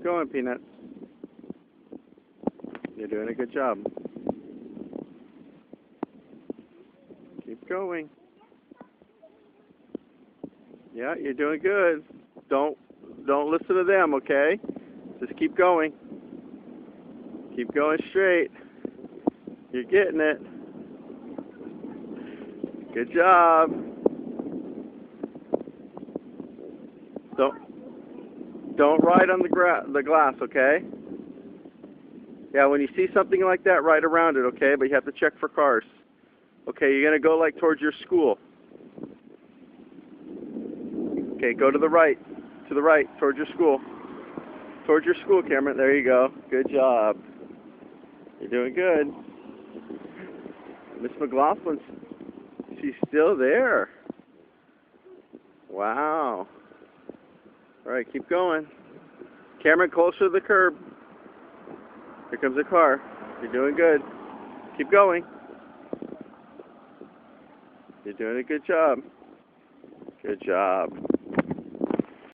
going, Peanuts. You're doing a good job. Keep going. Yeah, you're doing good. Don't listen to them, okay? Just keep going. Keep going straight. You're getting it. Good job. Don't ride on the glass, okay? Yeah, when you see something like that, ride around it, okay? But you have to check for cars. Okay, you're gonna go like towards your school. Okay, go to the right, towards your school. Towards your school, Camryn. There you go. Good job. You're doing good. Miss McLaughlin's, she's still there. Wow. All right, keep going. Camryn, closer to the curb. Here comes a car. You're doing good. Keep going. You're doing a good job. Good job.